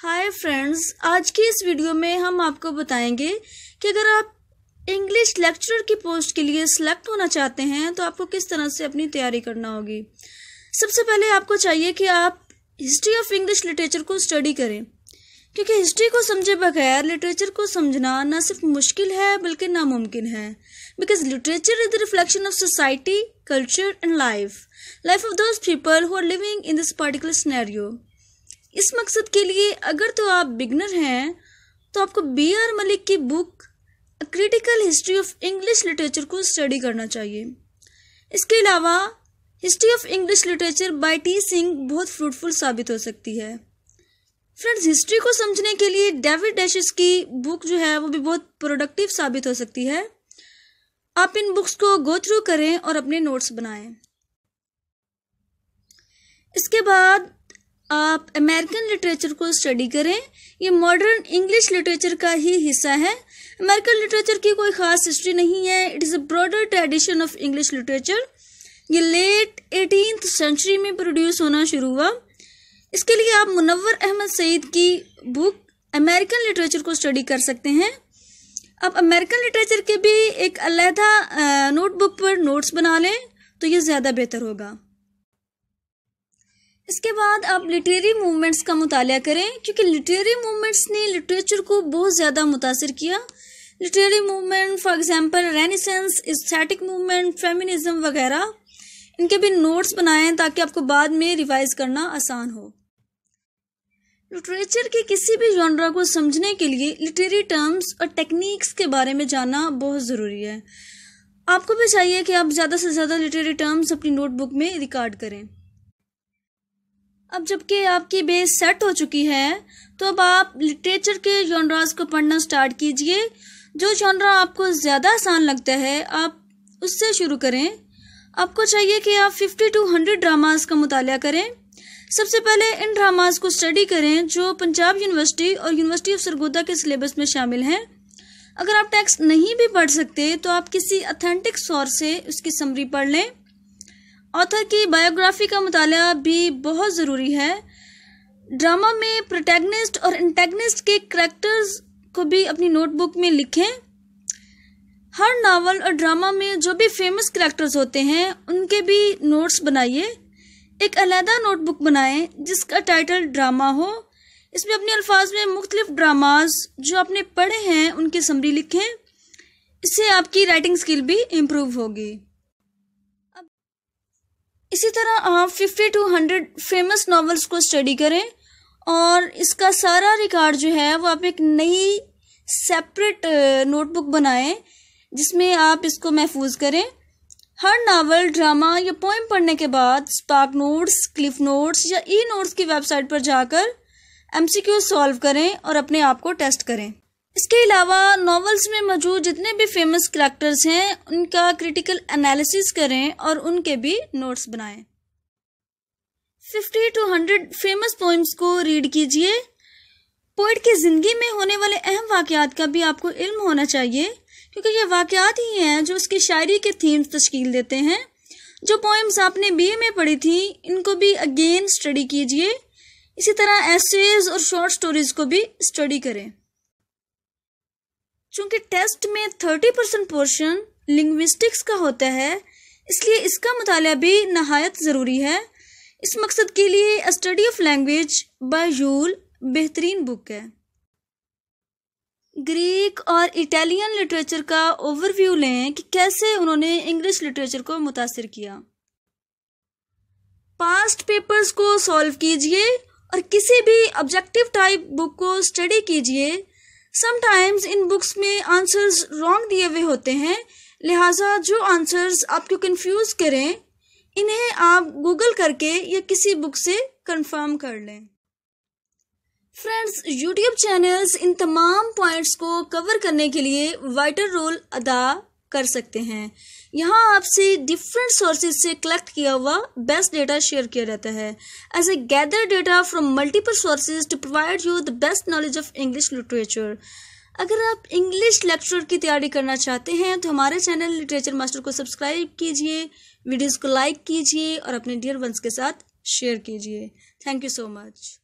Hi friends, आज की इस वीडियो में हम आपको बताएंगे कि अगर आप इंग्लिश लेक्चरर की पोस्ट के लिए सिलेक्ट होना चाहते हैं तो आपको किस तरह से अपनी तैयारी करना होगी। सबसे पहले आपको चाहिए कि आप हिस्ट्री ऑफ इंग्लिश लिटरेचर को स्टडी करें, क्योंकि हिस्ट्री को समझे बगैर लिटरेचर को समझना न सिर्फ मुश्किल है बल्कि नामुमकिन है। Because literature is the reflection of society, culture and life of those people who are living in this particular scenario. इस मकसद के लिए अगर तो आप बिगनर हैं तो आपको B.R. मलिक की book a critical history of English literature को स्टडी करना चाहिए। इसके अलावा history of English literature bye T. Singh बहुत फ्रूटफुल साबित हो सकती है। फ्रेंड्स, हिस्ट्री को समझने के लिए डेविड डैशेस की बुक जो है वो भी बहुत प्रोडक्टिव साबित हो सकती है। आप इन बुक्स को गो थ्रू करें और अपने नोट्स बनाएं। इसके बाद आप अमेरिकन लिटरेचर को स्टडी करें। ये मॉडर्न इंग्लिश लिटरेचर का ही हिस्सा है। अमेरिकन लिटरेचर की कोई खास हिस्ट्री नहीं है। It is a broader tradition of English literature. ये लेट 18th सेंचुरी में प्रोड्यूस होना शुरू हुआ। इसके लिए आप मुनव्वर अहमद सईद की बुक अमेरिकन लिटरेचर को स्टडी कर सकते हैं। आप अमेरिकन लिटरेचर के भी एक अलहदा नोटबुक पर नोट्स बना लें तो ये ज़्यादा बेहतर होगा। इसके बाद आप लिटरेरी मूवमेंट्स का मुतालिया करें, क्योंकि लिटरेरी मूवमेंट्स ने लिटरेचर को बहुत ज़्यादा मुतासिर किया। Literary movement for example renaissance, aesthetic movement, feminism वगैरह, इनके भी नोट्स बनाएं ताकि आपको बाद में रिवाइज करना आसान हो। लिटरेचर के किसी भी जॉनरा को समझने के लिए लिटरेरी टर्म्स और टेक्निक्स के बारे में जानना बहुत ज़रूरी है। आपको भी चाहिए कि आप ज़्यादा से ज़्यादा लिटरेरी टर्म्स अपनी नोटबुक में रिकॉर्ड करें। अब जबकि आपकी बेस सेट हो चुकी है तो अब आप लिटरेचर के जॉनरास को पढ़ना स्टार्ट कीजिए। जो जॉनरा आपको ज़्यादा आसान लगता है आप उससे शुरू करें। आपको चाहिए कि आप 50 to 100 ड्रामास का मुतालिया करें। सबसे पहले इन ड्रामास को स्टडी करें जो पंजाब यूनिवर्सिटी और यूनिवर्सिटी ऑफ सरगोदा के सिलेबस में शामिल हैं। अगर आप टेक्स्ट नहीं भी पढ़ सकते तो आप किसी ऑथेंटिक सोर्स से उसकी समरी पढ़ लें। ऑथर की बायोग्राफी का मुताला भी बहुत ज़रूरी है। ड्रामा में प्रोटैगनिस्ट और एंटैगनिस्ट के करैक्टर्स को भी अपनी नोटबुक में लिखें। हर नावल और ड्रामा में जो भी फेमस करैक्टर्स होते हैं उनके भी नोट्स बनाइए। एक अलहदा नोटबुक बनाएं जिसका टाइटल ड्रामा हो। इसमें अपने अल्फाज में मुख्तलिफ ड्रामाज जो आपने पढ़े हैं उनकी समरी लिखें। इससे आपकी राइटिंग स्किल भी इम्प्रूव होगी। इसी तरह आप 50 to 100 फेमस नॉवेल्स को स्टडी करें और इसका सारा रिकॉर्ड जो है वो आप एक नई सेपरेट नोटबुक बनाएं जिसमें आप इसको महफूज करें। हर नावल, ड्रामा या पोएम पढ़ने के बाद स्पार्क नोट्स, क्लिफ नोट्स या ई नोट्स की वेबसाइट पर जाकर MCQ सॉल्व करें और अपने आप को टेस्ट करें। इसके अलावा नॉवेल्स में मौजूद जितने भी फेमस करैक्टर्स हैं उनका क्रिटिकल एनालिसिस करें और उनके भी नोट्स बनाएं। 50 to 100 फेमस पोइम्स को रीड कीजिए। पोइट की ज़िंदगी में होने वाले अहम वाक़यात का भी आपको इल्म होना चाहिए, क्योंकि ये वाक़यात ही हैं जो उसकी शायरी के थीम्स तश्कील देते हैं। जो पोइम्स आपने BA में पढ़ी थी इनको भी अगेन स्टडी कीजिए। इसी तरह एसेज और शॉर्ट स्टोरीज को भी स्टडी करें। चूंकि टेस्ट में 30% पोर्शन लिंग्विस्टिक्स का होता है, इसलिए इसका मुताला भी नहायत ज़रूरी है। इस मकसद के लिए अ study of language by you'll बेहतरीन बुक है। ग्रीक और इटालियन लिटरेचर का ओवरव्यू लें कि कैसे उन्होंने इंग्लिश लिटरेचर को मुतासिर किया। पास्ट पेपर्स को सॉल्व कीजिए और किसी भी ऑब्जेक्टिव टाइप बुक को स्टडी कीजिए। समटाइम्स इन बुक्स में आंसर्स रॉन्ग दिए हुए होते हैं, लिहाजा जो आंसर्स आपको कंफ्यूज करें इन्हें आप गूगल करके या किसी बुक से कंफर्म कर लें। फ्रेंड्स, यूट्यूब चैनल्स इन तमाम पॉइंट्स को कवर करने के लिए वाइटल रोल अदा कर सकते हैं। यहाँ आपसे डिफरेंट सोर्सेज से कलेक्ट किया हुआ बेस्ट डेटा शेयर किया जाता है। As a gather data from multiple sources to provide you the best knowledge of English literature. अगर आप इंग्लिश लेक्चरर की तैयारी करना चाहते हैं तो हमारे चैनल लिटरेचर मास्टर को सब्सक्राइब कीजिए, वीडियोज़ को लाइक कीजिए और अपने डियर वंस के साथ शेयर कीजिए। Thank you so much.